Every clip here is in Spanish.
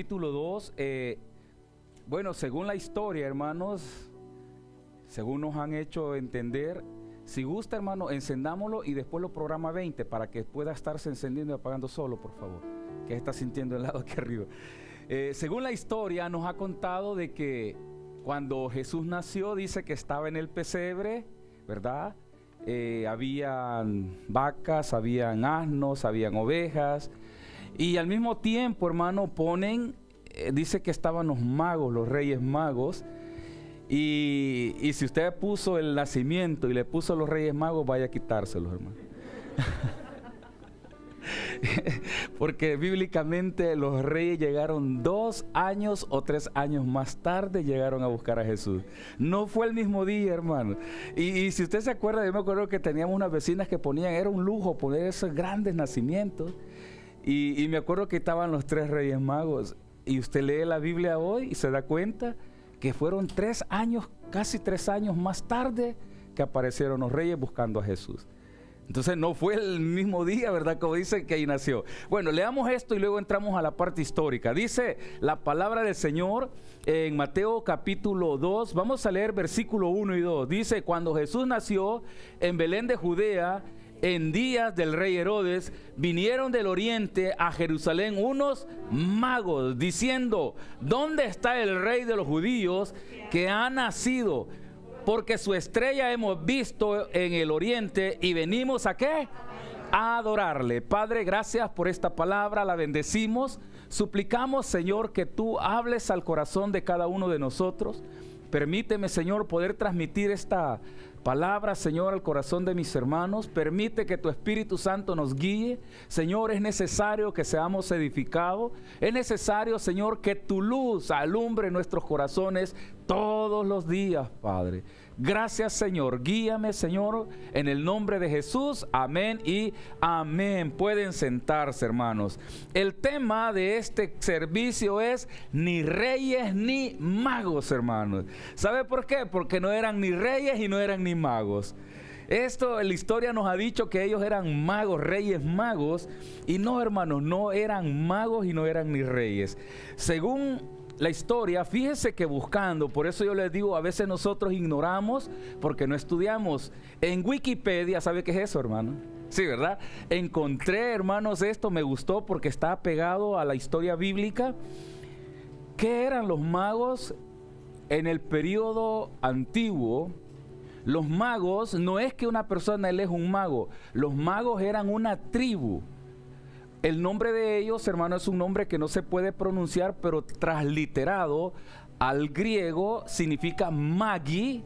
capítulo 2, bueno, según la historia, hermanos, según nos han hecho entender, si gusta, hermano, encendámoslo y después lo programa 20 para que pueda estarse encendiendo y apagando solo, por favor, que está sintiendo el lado aquí arriba. Según la historia, nos ha contado de que cuando Jesús nació, dice que estaba en el pesebre, ¿verdad? Habían vacas, habían asnos, habían ovejas. Y al mismo tiempo, hermano, dice que estaban los magos, los reyes magos. Y si usted puso el nacimiento y le puso los reyes magos, vaya a quitárselos, hermano. Porque bíblicamente los reyes llegaron 2 años o 3 años más tarde, llegaron a buscar a Jesús. No fue el mismo día, hermano. Y si usted se acuerda, yo me acuerdo que teníamos unas vecinas que ponían, era un lujo poner esos grandes nacimientos. Y me acuerdo que estaban los 3 reyes magos. Y usted lee la Biblia hoy y se da cuenta que fueron 3 años, casi 3 años más tarde, que aparecieron los reyes buscando a Jesús. Entonces no fue el mismo día, ¿verdad? Como dice que ahí nació. Bueno, leamos esto y luego entramos a la parte histórica. Dice la palabra del Señor en Mateo capítulo 2. Vamos a leer versículo 1 y 2. Dice, cuando Jesús nació en Belén de Judea, en días del rey Herodes, vinieron del oriente a Jerusalén unos magos, diciendo, ¿dónde está el rey de los judíos que ha nacido? Porque su estrella hemos visto en el oriente y venimos ¿a qué? A adorarle. Padre, gracias por esta palabra, la bendecimos. Suplicamos, Señor, que tú hables al corazón de cada uno de nosotros. Permíteme, Señor, poder transmitir esta palabra, Señor, al corazón de mis hermanos. Permite que tu Espíritu Santo nos guíe. Señor, es necesario que seamos edificados. Es necesario, Señor, que tu luz alumbre nuestros corazones todos los días, Padre. Gracias, Señor. Guíame, Señor, en el nombre de Jesús. Amén y amén. Pueden sentarse, hermanos. El tema de este servicio es ni reyes ni magos, hermanos. ¿Sabe por qué? Porque no eran ni reyes y no eran ni magos. Esto, la historia nos ha dicho que ellos eran magos, reyes magos. Y no, hermanos, no eran magos y no eran ni reyes. Según la historia, fíjese que buscando, por eso yo les digo, a veces nosotros ignoramos porque no estudiamos. En Wikipedia, ¿sabe qué es eso, hermano? Sí, ¿verdad? Encontré, hermanos, esto me gustó porque está pegado a la historia bíblica. ¿Qué eran los magos en el periodo antiguo? Los magos, no es que una persona él es un mago, los magos eran una tribu. El nombre de ellos, hermano, es un nombre que no se puede pronunciar, pero transliterado al griego significa magi,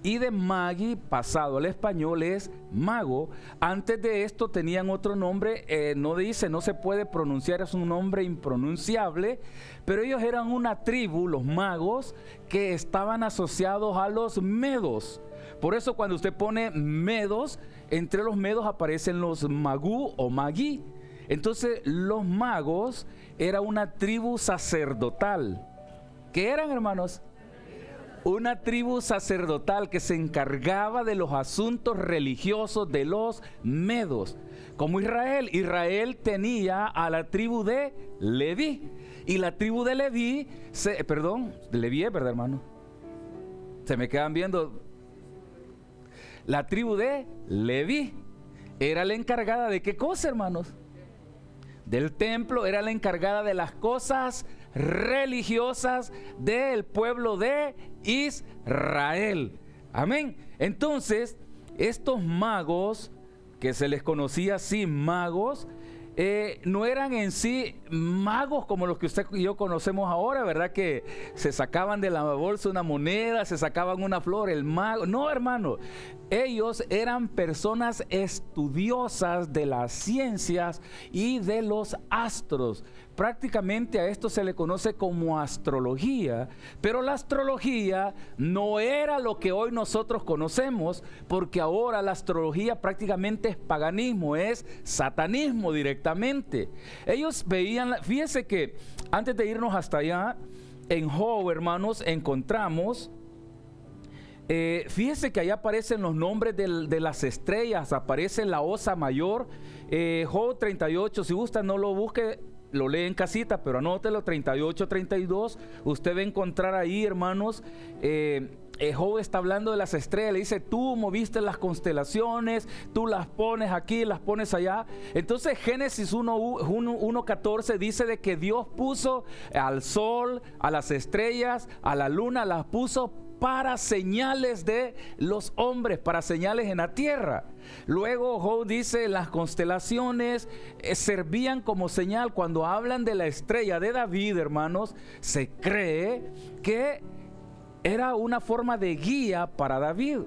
y de magi pasado al español es mago. Antes de esto tenían otro nombre, no se puede pronunciar, es un nombre impronunciable, pero ellos eran una tribu, los magos, que estaban asociados a los medos. Por eso cuando usted pone medos, entre los medos aparecen los magú o magí. Entonces los magos era una tribu sacerdotal. ¿Qué eran, hermanos? Una tribu sacerdotal que se encargaba de los asuntos religiosos de los medos. Como Israel. Israel tenía a la tribu de Leví. Y la tribu de Leví, de Leví, ¿verdad, hermano? Se me quedan viendo. La tribu de Leví era la encargada de ¿qué cosa, hermanos? Del templo, era la encargada de las cosas religiosas del pueblo de Israel. Amén. Entonces, estos magos, que se les conocía así magos, no eran en sí magos como los que usted y yo conocemos ahora, ¿verdad? Que se sacaban de la bolsa una moneda, se sacaban una flor, el mago. No, hermano, ellos eran personas estudiosas de las ciencias y de los astros. Prácticamente a esto se le conoce como astrología, pero la astrología no era lo que hoy nosotros conocemos, porque ahora la astrología prácticamente es paganismo, es satanismo directamente. Ellos veían, fíjense que antes de irnos hasta allá, en Job, hermanos, encontramos, fíjense que ahí aparecen los nombres de las estrellas, aparece la Osa Mayor, Job 38, si gusta no lo busque, lo lee en casita, pero anótelo, 38, 32. Usted va a encontrar ahí, hermanos, Job está hablando de las estrellas, le dice: tú moviste las constelaciones, tú las pones aquí, las pones allá. Entonces Génesis 1:14 dice de que Dios puso al sol, a las estrellas, a la luna, las puso para señales de los hombres, para señales en la tierra. Luego Job dice: las constelaciones servían como señal. Cuando hablan de la estrella de David, hermanos, se cree que era una forma de guía para David.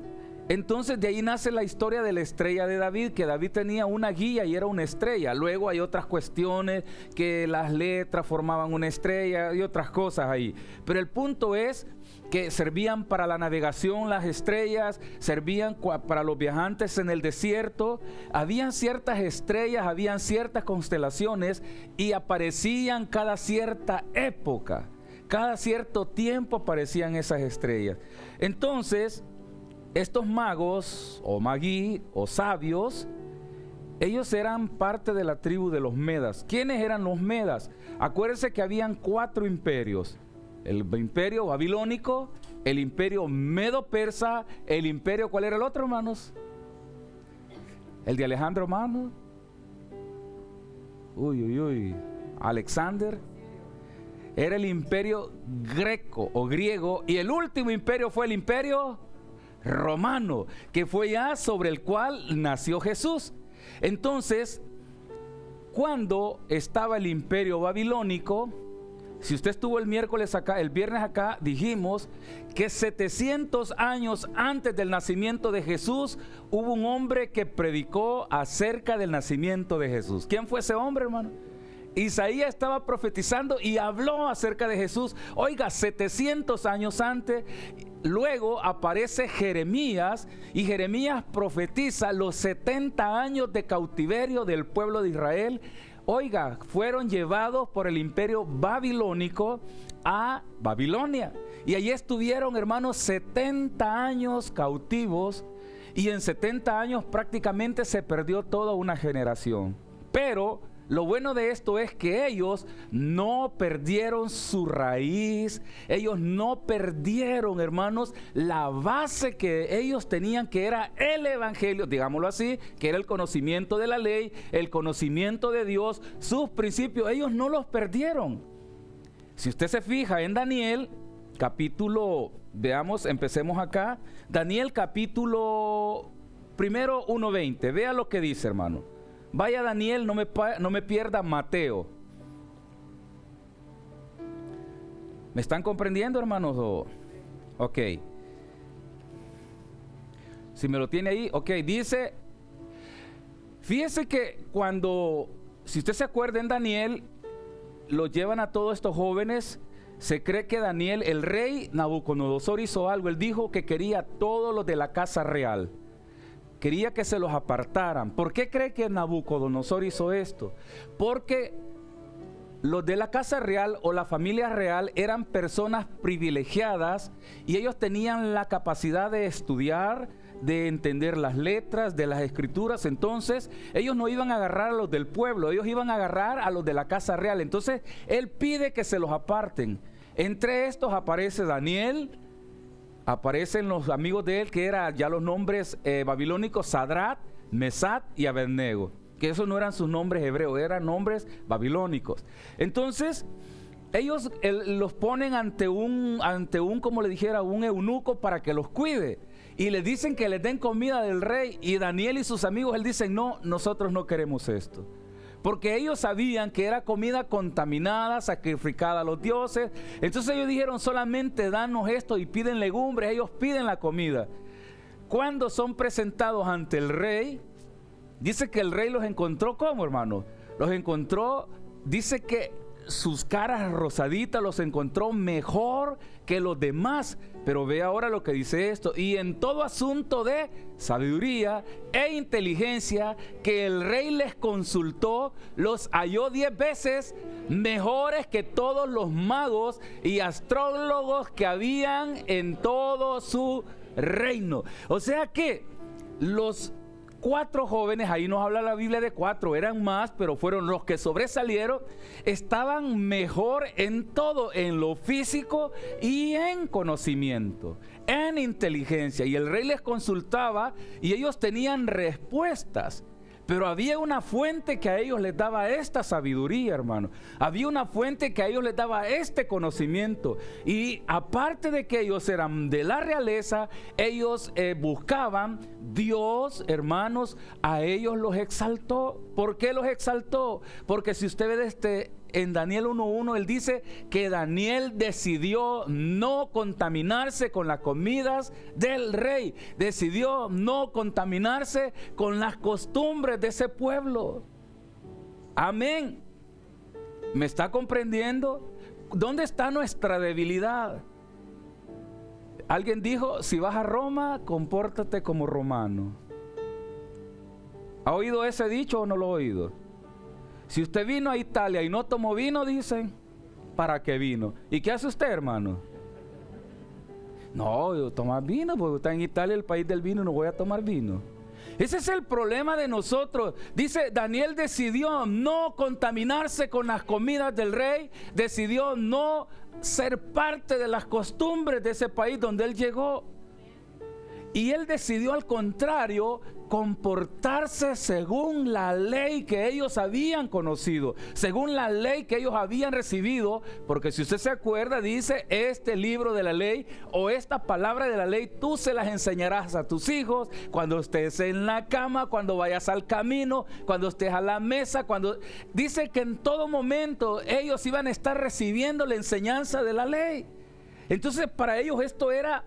Entonces de ahí nace la historia de la estrella de David, que David tenía una guía y era una estrella. Luego hay otras cuestiones, que las letras formaban una estrella y otras cosas ahí. Pero el punto es que servían para la navegación las estrellas, servían para los viajantes en el desierto. Habían ciertas estrellas, habían ciertas constelaciones y aparecían cada cierta época. Cada cierto tiempo aparecían esas estrellas. Entonces, estos magos o magí o sabios, ellos eran parte de la tribu de los medas. ¿Quiénes eran los medas? Acuérdense que habían 4 imperios: el imperio babilónico, el imperio medo-persa, el imperio, ¿cuál era el otro, hermanos? El de Alejandro Magno. Alexander. Era el imperio greco o griego, y el último imperio fue el imperio romano, que fue ya sobre el cual nació Jesús. Entonces, cuando estaba el imperio babilónico, si usted estuvo el viernes acá, dijimos que 700 años antes del nacimiento de Jesús hubo un hombre que predicó acerca del nacimiento de Jesús. ¿Quién fue ese hombre, hermano? Isaías estaba profetizando y habló acerca de Jesús. Oiga, 700 años antes. Luego aparece Jeremías, y Jeremías profetiza los 70 años de cautiverio del pueblo de Israel. Oiga, fueron llevados por el imperio babilónico a Babilonia, y allí estuvieron, hermanos, 70 años cautivos, y en 70 años prácticamente se perdió toda una generación. Pero lo bueno de esto es que ellos no perdieron su raíz, ellos no perdieron, hermanos, la base que ellos tenían, que era el evangelio, digámoslo así, que era el conocimiento de la ley, el conocimiento de Dios, sus principios. Ellos no los perdieron. Si usted se fija en Daniel, capítulo, veamos, empecemos acá, Daniel capítulo 1:20, vea lo que dice, hermano. Vaya Daniel, no me pierda Mateo. ¿Me están comprendiendo, hermanos? Ok. Si me lo tiene ahí, ok. Dice, fíjese que si usted se acuerda en Daniel, lo llevan a todos estos jóvenes. Se cree que Daniel, el rey Nabucodonosor, hizo algo. Él dijo que quería todos los de la casa real. Quería que se los apartaran. ¿Por qué cree que Nabucodonosor hizo esto? Porque los de la casa real o la familia real eran personas privilegiadas, y ellos tenían la capacidad de estudiar, de entender las letras de las escrituras. Entonces ellos no iban a agarrar a los del pueblo, ellos iban a agarrar a los de la casa real. Entonces él pide que se los aparten. Entre estos aparece Daniel, aparecen los amigos de él, que eran ya los nombres babilónicos: Sadrat, Mesat y Abednego, que esos no eran sus nombres hebreos, eran nombres babilónicos. Entonces ellos los ponen ante un, como le dijera, un eunuco para que los cuide, y les dicen que les den comida del rey. Y Daniel y sus amigos, él dicen: no, nosotros no queremos esto, porque ellos sabían que era comida contaminada, sacrificada a los dioses. Entonces ellos dijeron: solamente danos esto, y piden legumbres, ellos piden la comida. Cuando son presentados ante el rey, dice que el rey los encontró, ¿cómo, hermano? Los encontró, dice que sus caras rosaditas, los encontró mejor que los demás. Pero ve ahora lo que dice esto: y en todo asunto de sabiduría e inteligencia que el rey les consultó, los halló 10 veces mejores que todos los magos y astrólogos que habían en todo su reino. O sea que los 4 jóvenes, ahí nos habla la Biblia de 4, eran más, pero fueron los que sobresalieron, estaban mejor en todo, en lo físico y en conocimiento, en inteligencia. Y el rey les consultaba y ellos tenían respuestas. Pero había una fuente que a ellos les daba esta sabiduría, hermano. Había una fuente que a ellos les daba este conocimiento. Y aparte de que ellos eran de la realeza, ellos buscaban, Dios, hermanos, a ellos los exaltó. ¿Por qué los exaltó? Porque si usted ve en Daniel 1:1, él dice que Daniel decidió no contaminarse con las comidas del rey. Decidió no contaminarse con las costumbres de ese pueblo. Amén. ¿Me está comprendiendo? ¿Dónde está nuestra debilidad? Alguien dijo, si vas a Roma, compórtate como romano. ¿Ha oído ese dicho o no lo ha oído? Si usted vino a Italia y no tomó vino, dicen, ¿para qué vino? ¿Y qué hace usted, hermano? No, yo tomo vino, porque está en Italia, el país del vino, no voy a tomar vino. Ese es el problema de nosotros. Dice, Daniel decidió no contaminarse con las comidas del rey, decidió no ser parte de las costumbres de ese país donde él llegó. Y él decidió, al contrario, comportarse según la ley que ellos habían conocido, según la ley que ellos habían recibido. Porque si usted se acuerda, dice, este libro de la ley o esta palabra de la ley, tú se las enseñarás a tus hijos cuando estés en la cama, cuando vayas al camino, cuando estés a la mesa, cuando... Dice que en todo momento ellos iban a estar recibiendo la enseñanza de la ley. Entonces para ellos esto era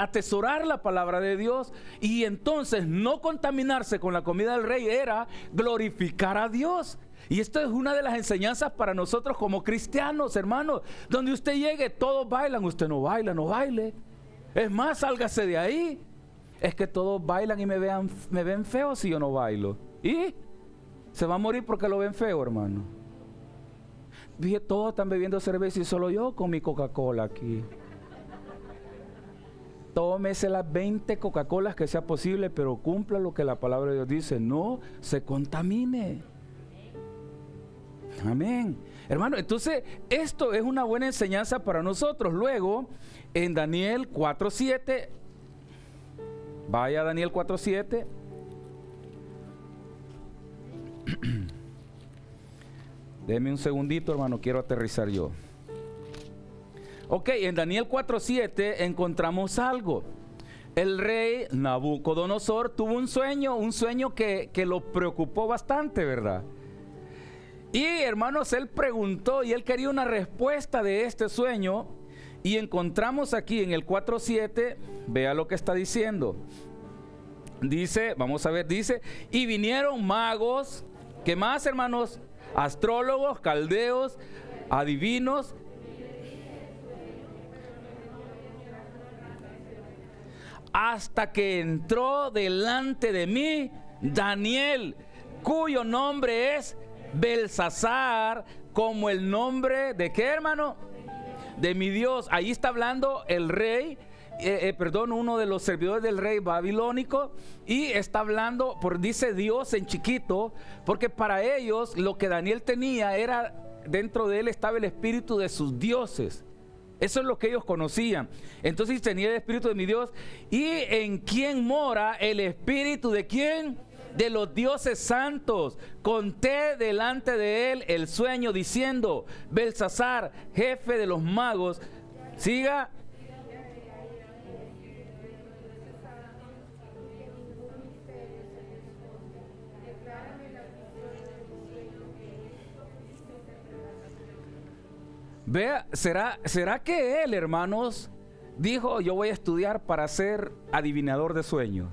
atesorar la palabra de Dios, y entonces no contaminarse con la comida del rey era glorificar a Dios. Y esto es una de las enseñanzas para nosotros como cristianos, hermanos. Donde usted llegue, todos bailan, usted no baila, no baile. Es más, sálgase de ahí. Es que todos bailan y me ven feo si yo no bailo. ¿Y? Se va a morir porque lo ven feo, hermano. Dije, todos están bebiendo cerveza y solo yo con mi Coca-Cola aquí. Tómese las 20 Coca-Colas que sea posible, pero cumpla lo que la palabra de Dios dice. No se contamine. Amén. Hermano, entonces esto es una buena enseñanza para nosotros. Luego, en Daniel 4:7, vaya a Daniel 4:7. Deme un segundito, hermano, quiero aterrizar yo. Ok, en Daniel 4:7 encontramos algo. El rey Nabucodonosor tuvo un sueño que lo preocupó bastante, ¿verdad? Y hermanos, él preguntó y él quería una respuesta de este sueño. Y encontramos aquí en el 4:7, vea lo que está diciendo. Dice, vamos a ver, dice, y vinieron magos, ¿qué más, hermanos? Astrólogos, caldeos, adivinos, hasta que entró delante de mí Daniel, cuyo nombre es Belsasar, como el nombre de ¿qué, hermano? De mi Dios. Ahí está hablando el rey, uno de los servidores del rey babilónico, y está hablando, dice Dios en chiquito, porque para ellos lo que Daniel tenía era, dentro de él estaba el espíritu de sus dioses. Eso es lo que ellos conocían. Entonces tenía el espíritu de mi Dios. ¿Y en quién mora el espíritu de quién? De los dioses santos. Conté delante de él el sueño diciendo, Belsasar, jefe de los magos, siga. Vea, ¿será que él, hermanos, dijo, yo voy a estudiar para ser adivinador de sueños?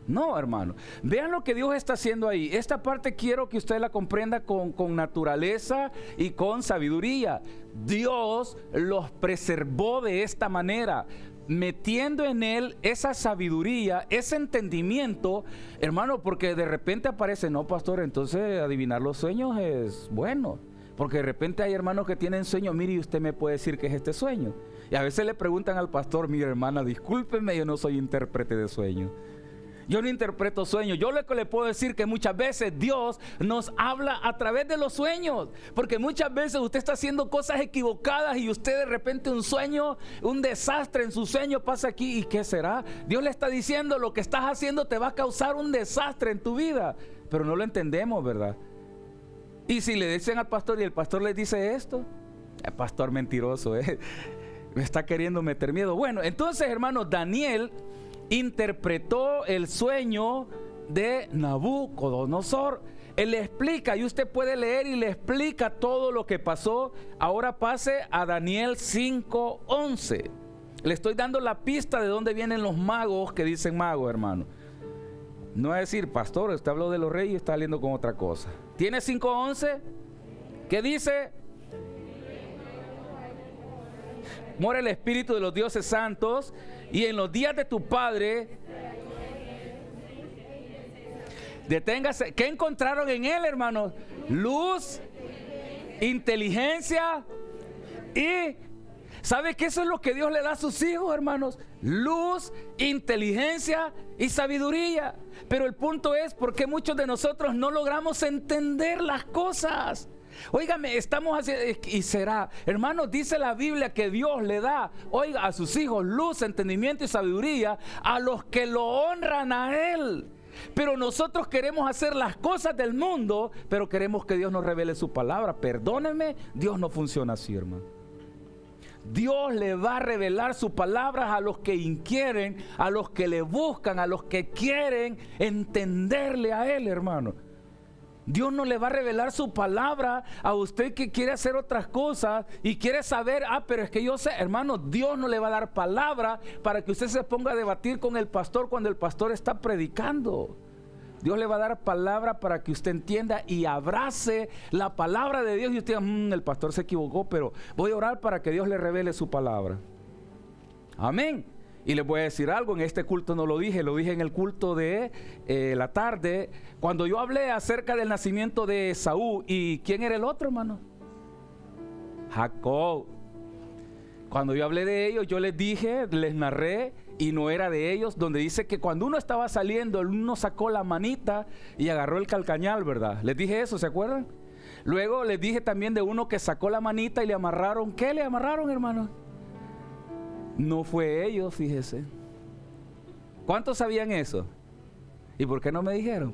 No, hermano. Vean lo que Dios está haciendo ahí. Esta parte quiero que usted la comprenda con naturaleza y con sabiduría. Dios los preservó de esta manera, metiendo en él esa sabiduría, ese entendimiento, hermano, porque de repente aparece, no, pastor, entonces adivinar los sueños es bueno. Porque de repente hay hermanos que tienen sueños, mire, y usted me puede decir qué es este sueño. Y a veces le preguntan al pastor, mire, hermana, discúlpeme, yo no soy intérprete de sueños. Yo no interpreto sueños. Yo lo que le puedo decir que muchas veces Dios nos habla a través de los sueños. Porque muchas veces usted está haciendo cosas equivocadas y usted de repente un sueño, un desastre en su sueño pasa aquí. ¿Y qué será? Dios le está diciendo: lo que estás haciendo te va a causar un desastre en tu vida. Pero no lo entendemos, ¿verdad? Y si le dicen al pastor y el pastor les dice esto, el pastor mentiroso, me está queriendo meter miedo. Bueno, entonces, hermanos, Daniel interpretó el sueño de Nabucodonosor. Él le explica, y usted puede leer y le explica todo lo que pasó. Ahora pase a Daniel 5:11. Le estoy dando la pista de dónde vienen los magos que dicen mago, hermano. No es decir, pastor, usted habló de los reyes y está saliendo con otra cosa. ¿Tiene 5:11? ¿Qué dice? Mora el espíritu de los dioses santos, y en los días de tu padre deténgase. ¿Qué encontraron en él, hermanos? Luz, inteligencia y... ¿sabe que eso es lo que Dios le da a sus hijos, hermanos? Luz, inteligencia y sabiduría. Pero el punto es, ¿por qué muchos de nosotros no logramos entender las cosas? Óigame, estamos haciendo, y será, hermanos, dice la Biblia que Dios le da, oiga, a sus hijos luz, entendimiento y sabiduría a los que lo honran a Él. Pero nosotros queremos hacer las cosas del mundo, pero queremos que Dios nos revele su palabra. Perdónenme, Dios no funciona así, hermano. Dios le va a revelar su palabra a los que inquieren, a los que le buscan, a los que quieren entenderle a Él, hermano. Dios no le va a revelar su palabra a usted que quiere hacer otras cosas y quiere saber, pero es que yo sé, hermano, Dios no le va a dar palabra para que usted se ponga a debatir con el pastor cuando el pastor está predicando. Dios le va a dar palabra para que usted entienda y abrace la palabra de Dios y usted diga, el pastor se equivocó, pero voy a orar para que Dios le revele su palabra. Amén. Y les voy a decir algo, en este culto no lo dije en el culto de la tarde, cuando yo hablé acerca del nacimiento de Esaú. ¿Y quién era el otro, hermano? Jacob. Cuando yo hablé de ellos, yo les dije, les narré, y no era de ellos, donde dice que cuando uno estaba saliendo, uno sacó la manita y agarró el calcañal, ¿verdad? Les dije eso, ¿se acuerdan? Luego les dije también de uno que sacó la manita y le amarraron. ¿Qué le amarraron, hermano? No fue ellos, fíjese. ¿Cuántos sabían eso? ¿Y por qué no me dijeron?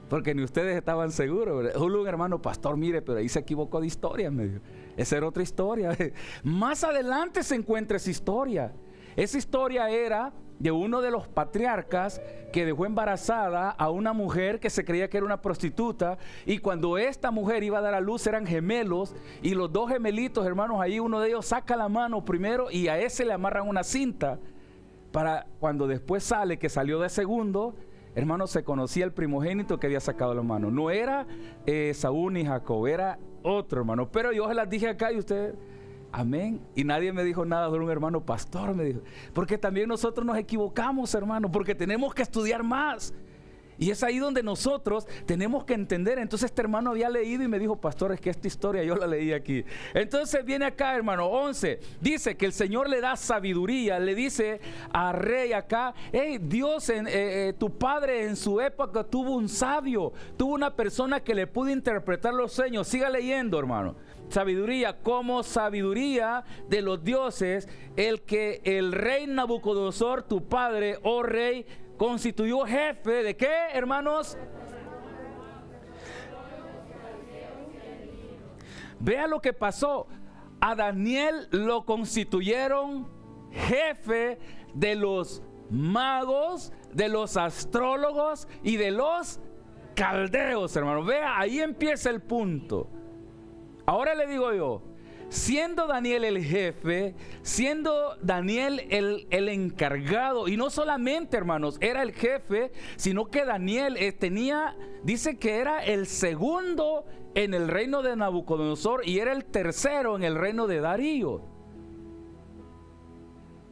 Porque ni ustedes estaban seguros, ¿verdad? Un hermano, pastor, mire, pero ahí se equivocó de historia, me dijo. Esa era otra historia. Más adelante se encuentra esa historia. Esa historia era de uno de los patriarcas que dejó embarazada a una mujer que se creía que era una prostituta, y cuando esta mujer iba a dar a luz eran gemelos, y los dos gemelitos, hermanos, ahí uno de ellos saca la mano primero y a ese le amarran una cinta para cuando después sale, que salió de segundo, hermanos, se conocía el primogénito que había sacado la mano. No era Saúl ni Jacob, era otro, hermano. Pero yo se las dije acá y ustedes, amén. Y nadie me dijo nada de un hermano pastor, me dijo. Porque también nosotros nos equivocamos, hermano, porque tenemos que estudiar más. Y es ahí donde nosotros tenemos que entender. Entonces este hermano había leído y me dijo, pastor, es que esta historia yo la leí aquí. Entonces viene acá, hermano, 11. Dice que el Señor le da sabiduría. Le dice al rey acá, hey, Dios, tu padre en su época tuvo un sabio, tuvo una persona que le pudo interpretar los sueños. Siga leyendo, hermano. Sabiduría, como sabiduría de los dioses, el que el rey Nabucodonosor, tu padre, oh rey, constituyó jefe de ¿qué, hermanos? Vea lo que pasó. A Daniel lo constituyeron jefe de los magos, de los astrólogos y de los caldeos, hermanos. Vea, ahí empieza el punto. Ahora le digo yo, siendo Daniel el jefe, siendo Daniel el encargado, y no solamente, hermanos, era el jefe, sino que Daniel dice que era el segundo en el reino de Nabucodonosor y era el tercero en el reino de Darío.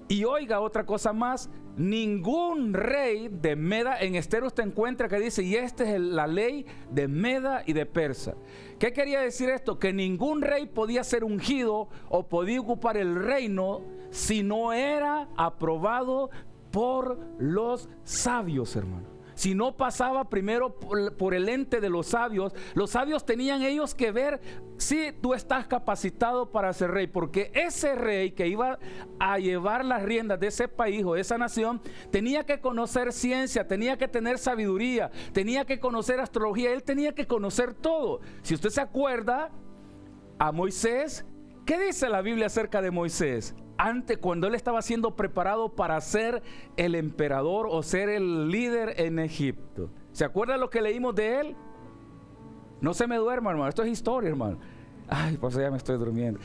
Y oiga otra cosa más, ningún rey de Meda, en Esther usted encuentra que dice, y esta es la ley de Meda y de Persa. ¿Qué quería decir esto? Que ningún rey podía ser ungido o podía ocupar el reino si no era aprobado por los sabios, hermano. Si no pasaba primero por el ente de los sabios tenían ellos que ver si tú estás capacitado para ser rey, porque ese rey que iba a llevar las riendas de ese país o de esa nación tenía que conocer ciencia, tenía que tener sabiduría, tenía que conocer astrología, él tenía que conocer todo. Si usted se acuerda a Moisés, ¿qué dice la Biblia acerca de Moisés? Antes, cuando él estaba siendo preparado para ser el emperador o ser el líder en Egipto. ¿Se acuerdan lo que leímos de él? No se me duerma, hermano, esto es historia, hermano. Ay, pues ya me estoy durmiendo.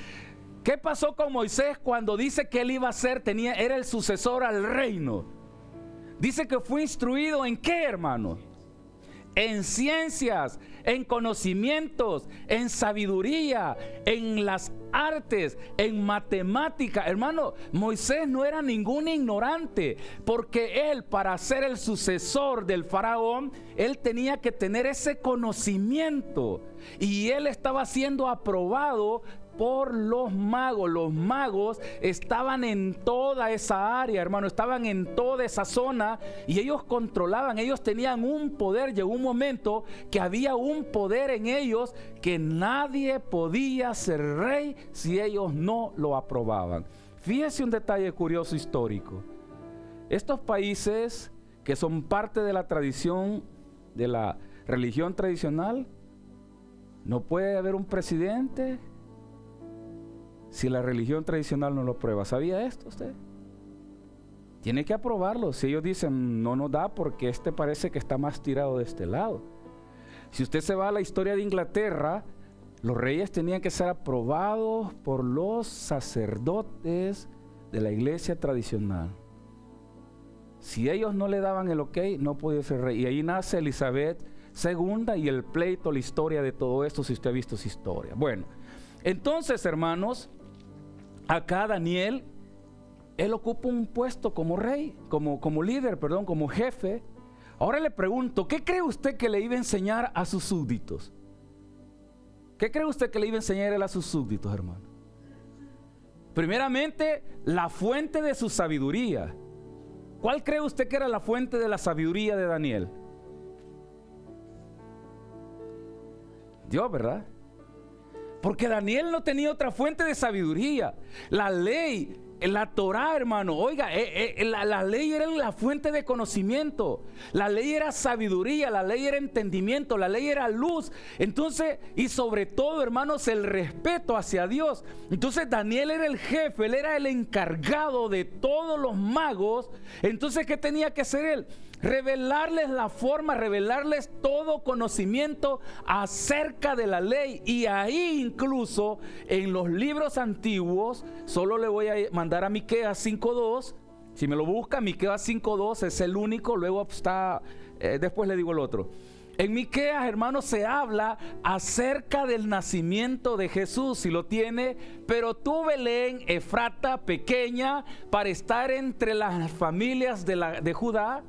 ¿Qué pasó con Moisés cuando dice que él iba a ser, era el sucesor al reino? Dice que fue instruido ¿en qué, hermano? En ciencias, en conocimientos, en sabiduría, en las artes, en matemática. Hermano, Moisés no era ningún ignorante, porque él, para ser el sucesor del faraón, él tenía que tener ese conocimiento, y él estaba siendo aprobado por los magos. Los magos estaban en toda esa área, hermano, estaban en toda esa zona, y ellos controlaban, ellos tenían un poder. Llegó un momento que había un poder en ellos que nadie podía ser rey si ellos no lo aprobaban. Fíjese un detalle curioso histórico. Estos países que son parte de la tradición, de la religión tradicional, no puede haber un presidente si la religión tradicional no lo aprueba. ¿Sabía esto usted? Tiene que aprobarlo. Si ellos dicen no nos da porque este parece que está más tirado de este lado. Si usted se va a la historia de Inglaterra, los reyes tenían que ser aprobados por los sacerdotes de la iglesia tradicional. Si ellos no le daban el ok, no podía ser rey. Y ahí nace Elizabeth II y el pleito, la historia de todo esto, si usted ha visto su historia. Bueno, entonces, hermanos, acá Daniel, él ocupa un puesto como rey, como líder, como jefe. Ahora le pregunto, ¿qué cree usted que le iba a enseñar a sus súbditos? ¿Qué cree usted que le iba a enseñar él a sus súbditos, hermano? Primeramente, la fuente de su sabiduría. ¿Cuál cree usted que era la fuente de la sabiduría de Daniel? Dios, ¿verdad? Porque Daniel no tenía otra fuente de sabiduría. La ley, la Torá, hermano, oiga, la ley era la fuente de conocimiento. La ley era sabiduría, la ley era entendimiento, la ley era luz. Entonces, y sobre todo, hermanos, el respeto hacia Dios. Entonces Daniel era el jefe, él era el encargado de todos los magos. Entonces, ¿qué tenía que hacer él? Revelarles la forma, revelarles todo conocimiento acerca de la ley. Y ahí incluso en los libros antiguos, solo le voy a mandar a Miqueas 5:2. Si me lo busca, Miqueas 5:2 es el único. Luego está, después le digo el otro. En Miqueas, hermanos, se habla acerca del nacimiento de Jesús, si lo tiene. Pero tú, Belén, Efrata, pequeña, para estar entre las familias de Judá.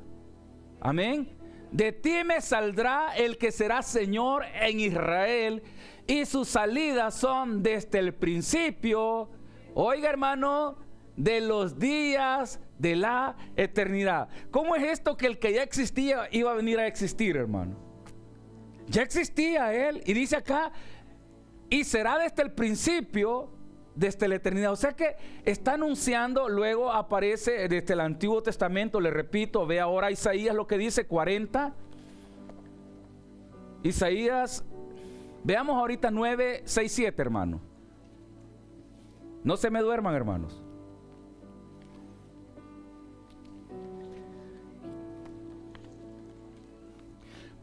Amén. De ti me saldrá el que será Señor en Israel, y sus salidas son desde el principio, oiga, hermano, de los días de la eternidad. ¿Cómo es esto que el que ya existía iba a venir a existir, hermano? Ya existía él, y dice acá, y será desde el principio, desde la eternidad. O sea que está anunciando. Luego aparece desde el Antiguo Testamento, le repito, ve ahora Isaías lo que dice 40. Isaías, veamos ahorita 9, 6, 7, hermano. No se me duerman, hermanos.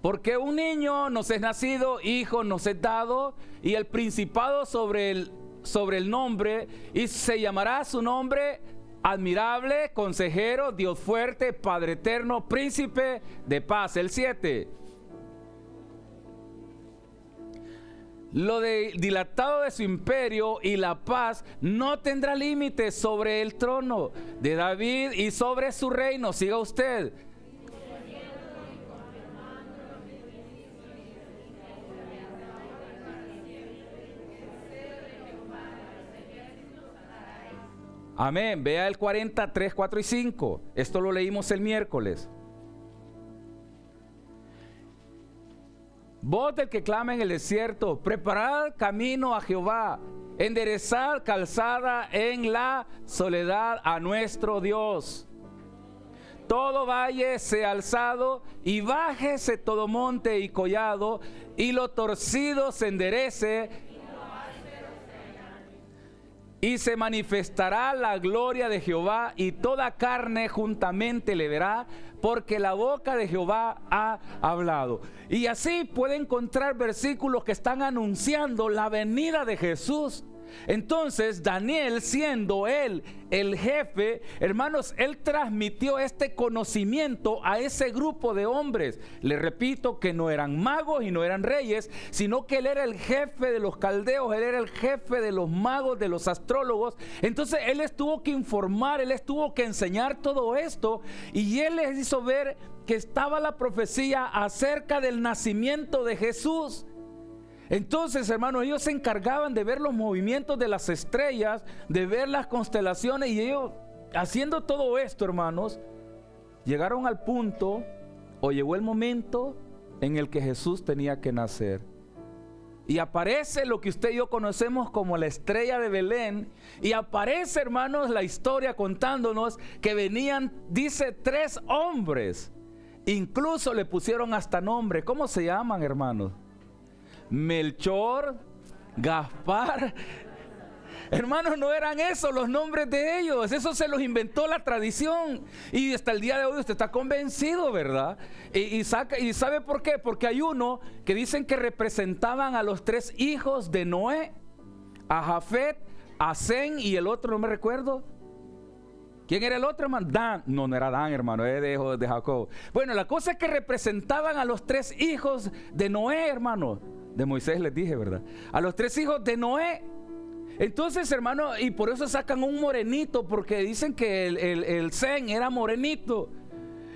Porque un niño nos es nacido, hijo nos es dado, y el principado sobre el nombre, y se llamará su nombre admirable, consejero, Dios fuerte, Padre eterno, príncipe de paz. El 7. Lo dilatado de su imperio y la paz no tendrá límites sobre el trono de David y sobre su reino. Siga usted. Amén. Vea el 40, 3, 4 y 5. Esto lo leímos el miércoles. Voz del que clama en el desierto, preparad camino a Jehová, enderezad calzada en la soledad a nuestro Dios. Todo valle sea alzado y bájese todo monte y collado, y lo torcido se enderece, y se manifestará la gloria de Jehová, y toda carne juntamente le verá, porque la boca de Jehová ha hablado. Y así puede encontrar versículos que están anunciando la venida de Jesús. Entonces Daniel, siendo él el jefe, hermanos, él transmitió este conocimiento a ese grupo de hombres. Le repito que no eran magos y no eran reyes, sino que él era el jefe de los caldeos, él era el jefe de los magos, de los astrólogos. Entonces él les tuvo que informar, él les tuvo que enseñar todo esto, y él les hizo ver que estaba la profecía acerca del nacimiento de Jesús. Entonces, hermanos, ellos se encargaban de ver los movimientos de las estrellas, de ver las constelaciones, y ellos, haciendo todo esto, hermanos, llegaron al punto, o llegó el momento en el que Jesús tenía que nacer. Y aparece lo que usted y yo conocemos como la estrella de Belén, y aparece, hermanos, la historia contándonos que venían, dice, 3 hombres, incluso le pusieron hasta nombre. ¿Cómo se llaman, hermanos? Melchor, Gaspar. Hermanos, no eran esos los nombres de ellos, eso se los inventó la tradición, y hasta el día de hoy usted está convencido, ¿verdad? Y ¿sabe por qué? Porque hay uno que dicen que representaban a los 3 hijos de Noé, a Jafet, a Sem, y el otro no me recuerdo. ¿Quién era el otro, hermano? Dan. No, no era Dan, hermano, es de Jacob. Bueno, la cosa es que representaban a los 3 hijos de Noé, hermano. De Moisés les dije, ¿verdad? A los 3 hijos de Noé. Entonces, hermano, y por eso sacan un morenito, porque dicen que el Sem era morenito.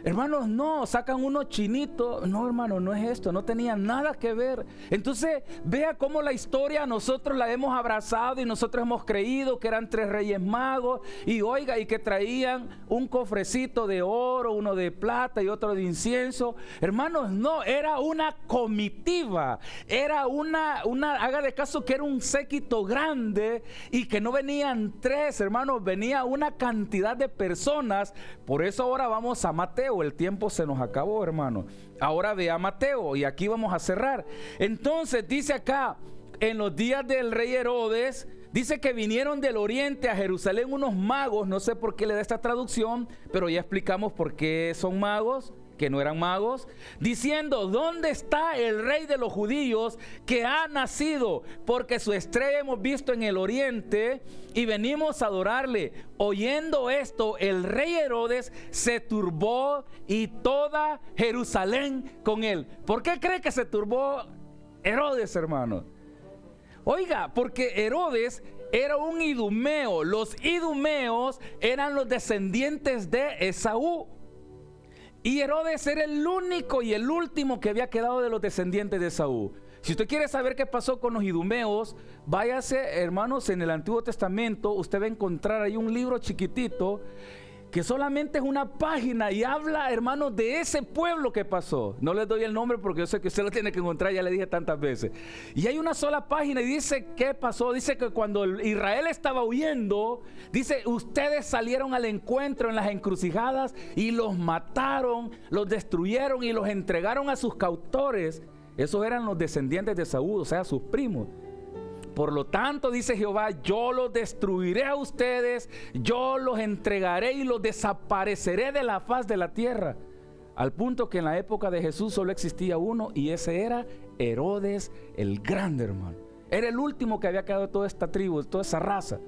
Hermanos, no, sacan uno chinito. No, hermano, no es esto, no tenía nada que ver. Entonces, vea cómo la historia nosotros la hemos abrazado, y nosotros hemos creído que eran 3 reyes magos, y oiga, y que traían un cofrecito de oro, uno de plata y otro de incienso. Hermanos, no, era una comitiva, era una haga de caso que era un séquito grande, y que no venían 3, hermanos, venía una cantidad de personas. Por eso ahora vamos a Mateo. El tiempo se nos acabó, hermano. Ahora ve a Mateo, y aquí vamos a cerrar. Entonces dice acá, en los días del rey Herodes, dice que vinieron del oriente a Jerusalén unos magos. No sé por qué le da esta traducción, pero ya explicamos por qué son magos, que no eran magos, diciendo: ¿dónde está el rey de los judíos que ha nacido? Porque su estrella hemos visto en el oriente y venimos a adorarle. Oyendo esto, el rey Herodes se turbó, y toda Jerusalén con él. ¿Por qué cree que se turbó Herodes, hermano? Oiga, porque Herodes era un idumeo. Los idumeos eran los descendientes de Esaú. Y Herodes era el único y el último que había quedado de los descendientes de Esaú. Si usted quiere saber qué pasó con los idumeos, váyase, hermanos, en el Antiguo Testamento. Usted va a encontrar ahí un libro chiquitito que solamente es una página, y habla, hermanos, de ese pueblo que pasó. No les doy el nombre porque yo sé que usted lo tiene que encontrar, ya le dije tantas veces. Y hay una sola página, y dice qué pasó. Dice que cuando Israel estaba huyendo, dice: ustedes salieron al encuentro en las encrucijadas y los mataron, los destruyeron y los entregaron a sus captores. Esos eran los descendientes de Saúl, o sea, sus primos. Por lo tanto, dice Jehová: yo los destruiré a ustedes, yo los entregaré y los desapareceré de la faz de la tierra. Al punto que en la época de Jesús solo existía uno, y ese era Herodes el Grande, hermano. Era el último que había quedado de toda esta tribu, de toda esa raza.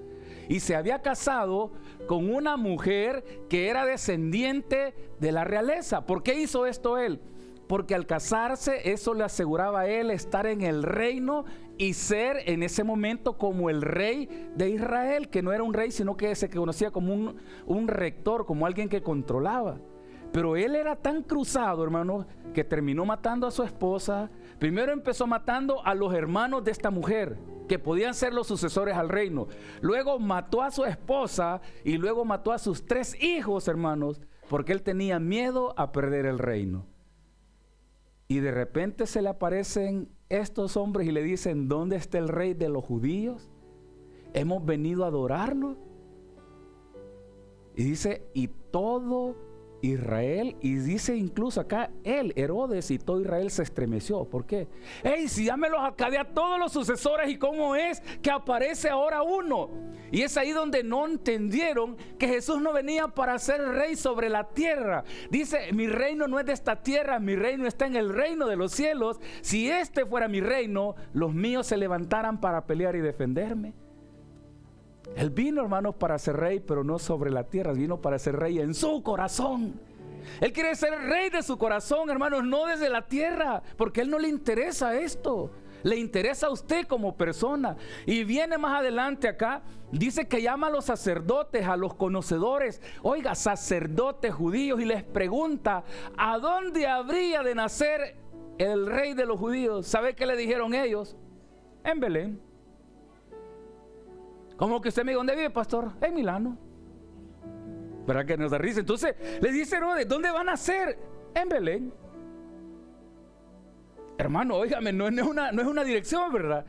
Y se había casado con una mujer que era descendiente de la realeza. ¿Por qué hizo esto él? Porque al casarse, eso le aseguraba a él estar en el reino y ser en ese momento como el rey de Israel, que no era un rey, sino que se conocía como un rector, como alguien que controlaba. Pero él era tan cruzado, hermano, que terminó matando a su esposa. Primero empezó matando a los hermanos de esta mujer, que podían ser los sucesores al reino. Luego mató a su esposa y luego mató a sus 3 hijos, hermanos, porque él tenía miedo a perder el reino. Y de repente se le aparecen estos hombres y le dicen: ¿dónde está el rey de los judíos? Hemos venido a adorarlo. Y dice, y todo Israel, y dice incluso acá, él, Herodes, y todo Israel se estremeció. ¿Por qué? ¡Ey, si ya me los acabé a todos los sucesores! ¿Y cómo es que aparece ahora uno? Y es ahí donde no entendieron que Jesús no venía para ser rey sobre la tierra. Dice, mi reino no es de esta tierra, mi reino está en el reino de los cielos. Si este fuera mi reino, los míos se levantaran para pelear y defenderme. Él vino, hermanos, para ser rey, pero no sobre la tierra. Vino para ser rey en su corazón. Él quiere ser rey de su corazón, hermanos, no desde la tierra, porque a él no le interesa esto. Le interesa a usted como persona. Y viene más adelante acá, dice que llama a los sacerdotes, a los conocedores, oiga, sacerdotes judíos, y les pregunta: ¿a dónde habría de nacer el rey de los judíos? ¿Sabe qué le dijeron ellos? En Belén. ¿Cómo que usted me dice dónde vive, pastor? En Milano. ¿Verdad que nos da risa? Entonces le dice Herodes: ¿dónde van a nacer? En Belén. Hermano, óigame, no es una dirección, ¿verdad?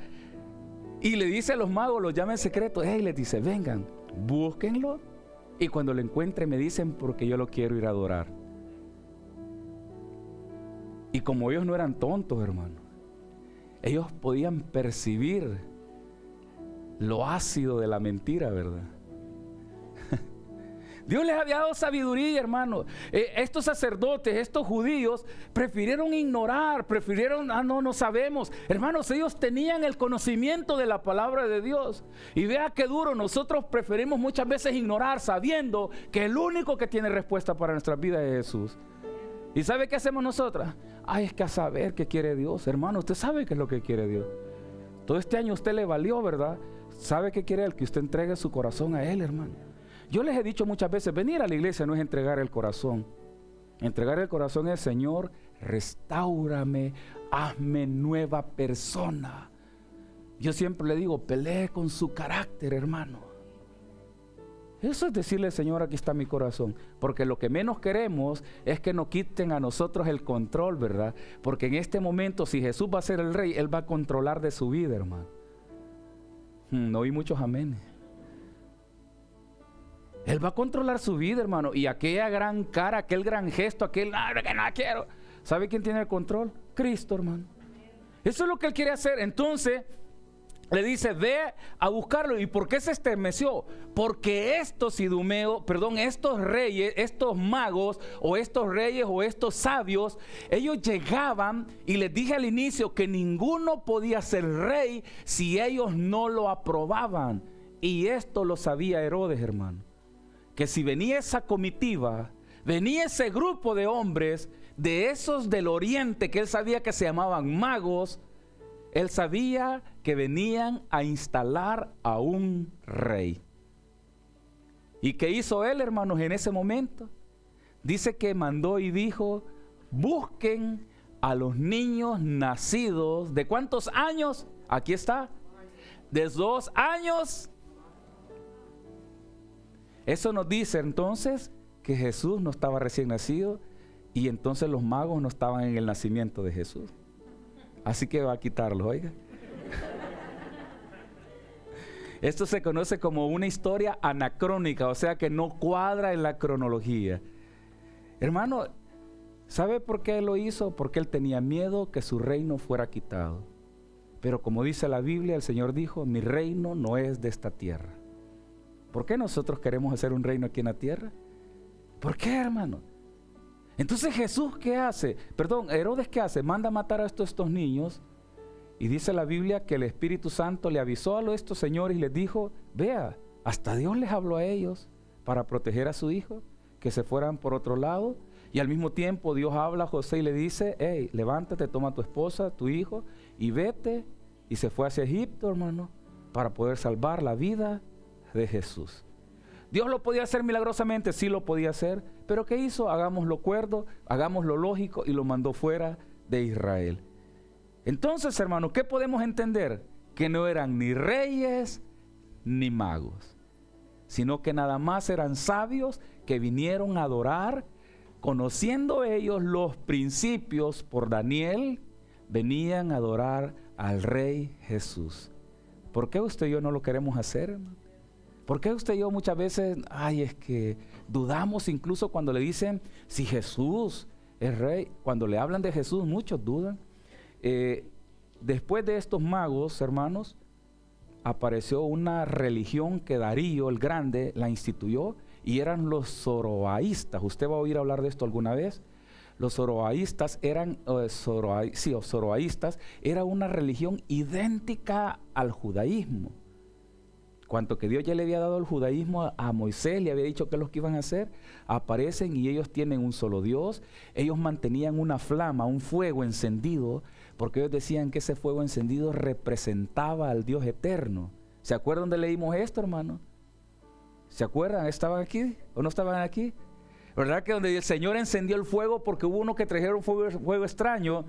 Y le dice a los magos, los llama en secreto, y les dice: vengan, búsquenlo, y cuando lo encuentren me dicen, porque yo lo quiero ir a adorar. Y como ellos no eran tontos, hermano, ellos podían percibir lo ácido de la mentira, ¿verdad? Dios les había dado sabiduría, hermano. Estos sacerdotes, estos judíos, prefirieron ignorar, no sabemos. Hermanos, ellos tenían el conocimiento de la palabra de Dios. Y vea qué duro, nosotros preferimos muchas veces ignorar, sabiendo que el único que tiene respuesta para nuestras vidas es Jesús. ¿Y sabe qué hacemos nosotras? Ay, es que a saber qué quiere Dios. Hermano, usted sabe qué es lo que quiere Dios. Todo este año usted le valió, ¿verdad? ¿Sabe qué quiere Él? Que usted entregue su corazón a Él, hermano. Yo les he dicho muchas veces, venir a la iglesia no es entregar el corazón. Entregar el corazón es: Señor, restáurame, hazme nueva persona. Yo siempre le digo, pelee con su carácter, hermano. Eso es decirle: Señor, aquí está mi corazón. Porque lo que menos queremos es que nos quiten a nosotros el control, ¿verdad? Porque en este momento, si Jesús va a ser el rey, Él va a controlar de su vida, hermano. No oí muchos amenes. Él va a controlar su vida, hermano. Y aquella gran cara, aquel gran gesto, aquel que no quiero. ¿Sabe quién tiene el control? Cristo, hermano. Eso es lo que Él quiere hacer. Entonces le dice: ve a buscarlo. ¿Y por qué se estremeció? Porque estos estos reyes, estos magos, o estos reyes, o estos sabios, ellos llegaban, y les dije al inicio que ninguno podía ser rey si ellos no lo aprobaban. Y esto lo sabía Herodes, hermano, que si venía esa comitiva, venía ese grupo de hombres, de esos del oriente, que él sabía que se llamaban magos, él sabía que venían a instalar a un rey. ¿Y qué hizo él, hermanos, en ese momento? Dice que mandó y dijo: busquen a los niños nacidos. ¿De cuántos años? Aquí está. De 2 años. Eso nos dice entonces que Jesús no estaba recién nacido, y entonces los magos no estaban en el nacimiento de Jesús. Así que va a quitarlos, oiga. Esto se conoce como una historia anacrónica, o sea que no cuadra en la cronología. Hermano, ¿sabe por qué él lo hizo? Porque él tenía miedo que su reino fuera quitado. Pero como dice la Biblia, el Señor dijo: mi reino no es de esta tierra. ¿Por qué nosotros queremos hacer un reino aquí en la tierra? ¿Por qué, hermano? Entonces Jesús, ¿qué hace? Herodes, ¿qué hace? Manda a matar a estos niños. Y dice la Biblia que el Espíritu Santo le avisó a estos señores y les dijo: vea, hasta Dios les habló a ellos para proteger a su hijo, que se fueran por otro lado. Y al mismo tiempo Dios habla a José y le dice: hey, levántate, toma a tu esposa, tu hijo, y vete. Y se fue hacia Egipto, hermano, para poder salvar la vida de Jesús. ¿Dios lo podía hacer milagrosamente? Sí lo podía hacer. ¿Pero qué hizo? Hagámoslo cuerdo, hagámoslo lógico, y lo mandó fuera de Israel. Entonces, hermanos, ¿qué podemos entender? Que no eran ni reyes ni magos, sino que nada más eran sabios que vinieron a adorar, conociendo ellos los principios por Daniel, venían a adorar al Rey Jesús. ¿Por qué usted y yo no lo queremos hacer, hermano? ¿Por qué usted y yo muchas veces, es que dudamos incluso cuando le dicen si Jesús es Rey? Cuando le hablan de Jesús, muchos dudan. Después de estos magos, hermanos, apareció una religión que Darío el Grande la instituyó, y eran los zoroaístas. Usted va a oír hablar de esto alguna vez. Los zoroaístas eran, zoroaístas era una religión idéntica al judaísmo. Cuanto que Dios ya le había dado el judaísmo a Moisés, le había dicho que es lo que iban a hacer, aparecen y ellos tienen un solo Dios. Ellos mantenían una flama, un fuego encendido, porque ellos decían que ese fuego encendido representaba al Dios eterno. ¿Se acuerdan de leímos esto, hermano? ¿Se acuerdan? ¿Estaban aquí o no estaban aquí? ¿Verdad que donde el Señor encendió el fuego porque hubo uno que trajeron fuego extraño?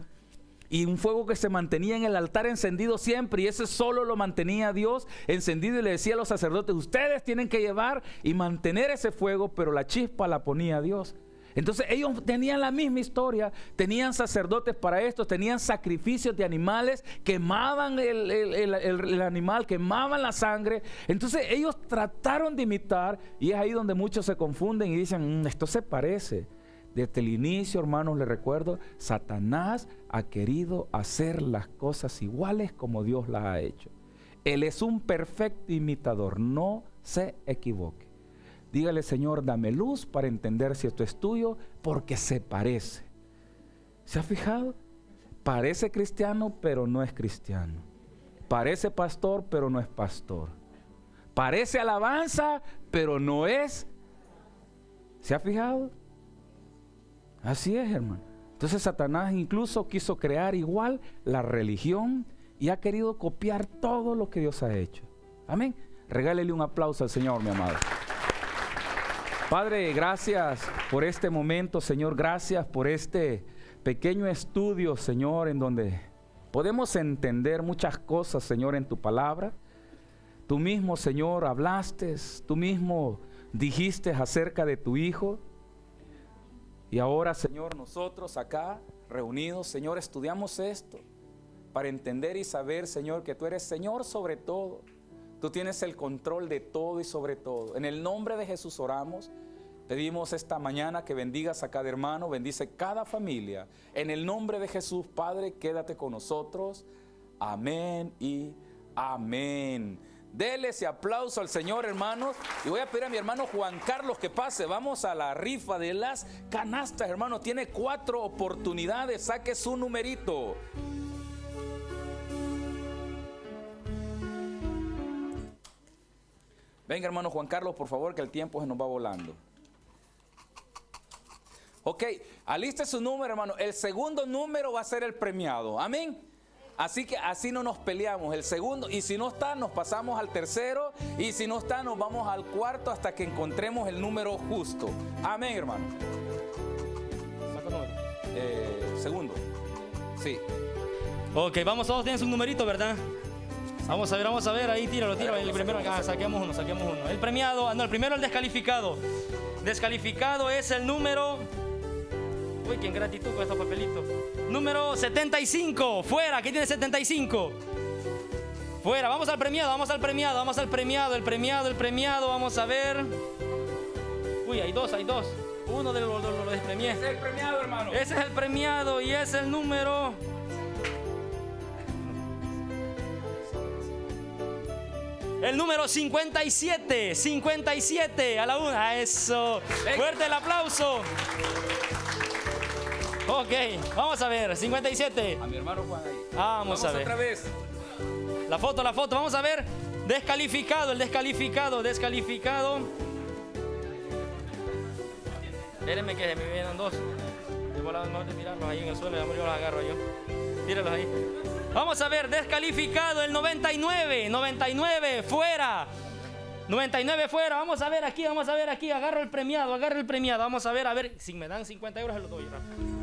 Y un fuego que se mantenía en el altar encendido siempre, y ese solo lo mantenía Dios encendido, y le decía a los sacerdotes: ustedes tienen que llevar y mantener ese fuego, pero la chispa la ponía Dios. Entonces ellos tenían la misma historia, tenían sacerdotes para esto, tenían sacrificios de animales, quemaban el animal, quemaban la sangre. Entonces ellos trataron de imitar, y es ahí donde muchos se confunden y dicen: esto se parece. Desde el inicio, hermanos, les recuerdo, Satanás ha querido hacer las cosas iguales como Dios las ha hecho. Él es un perfecto imitador, no se equivoque. Dígale: Señor, dame luz para entender si esto es tuyo, porque se parece. ¿Se ha fijado? Parece cristiano, pero no es cristiano. Parece pastor, pero no es pastor. Parece alabanza, pero no es. ¿Se ha fijado? Así es, hermano. Entonces Satanás incluso quiso crear igual la religión y ha querido copiar todo lo que Dios ha hecho. Amén. Regálele un aplauso al Señor, mi amado. Padre, gracias por este momento, Señor. Gracias por este pequeño estudio, Señor, en donde podemos entender muchas cosas, Señor, en tu palabra. Tú mismo, Señor, hablaste, tú mismo dijiste acerca de tu Hijo. Y ahora, Señor, nosotros acá reunidos, Señor, estudiamos esto para entender y saber, Señor, que tú eres Señor sobre todo. Tú tienes el control de todo y sobre todo. En el nombre de Jesús oramos. Pedimos esta mañana que bendigas a cada hermano, bendice cada familia. En el nombre de Jesús, Padre, quédate con nosotros. Amén y amén. Dele ese aplauso al Señor, hermanos. Y voy a pedir a mi hermano Juan Carlos que pase. Vamos a la rifa de las canastas, hermano. Tiene 4 oportunidades. Saque su numerito. Venga, hermano Juan Carlos, por favor, que el tiempo se nos va volando. Ok, aliste su número, hermano. El segundo número va a ser el premiado. Amén. Así que así no nos peleamos. El segundo, y si no está, nos pasamos al tercero. Y si no está, nos vamos al cuarto hasta que encontremos el número justo. Amén, hermano. Segundo. Sí. Ok, vamos, todos tienen su numerito, ¿verdad? Vamos a ver, ahí tíralo. El primero, saquemos uno. El premiado, el primero, el descalificado. Descalificado es el número... Uy, qué ingratitud con estos papelitos. Número 75, fuera. ¿Qué tiene 75? Fuera, vamos al premiado. El premiado, vamos a ver. Uy, hay dos. Uno de los despremié. Ese es el premiado, hermano. Ese es el premiado y es el número... El número 57, a la una, eso. Fuerte el aplauso. Ok, vamos a ver, 57. A mi hermano Juan ahí. Vamos a ver. Otra vez. La foto, vamos a ver. Descalificado. Espérenme que se me vienen 2. Igual mejor de tirarlos ahí en el suelo, ya yo los agarro yo. Tíralos ahí. Vamos a ver, descalificado el 99, fuera. 99 fuera. Vamos a ver aquí, agarro el premiado, Vamos a ver, si me dan 50 euros se los doy rápido.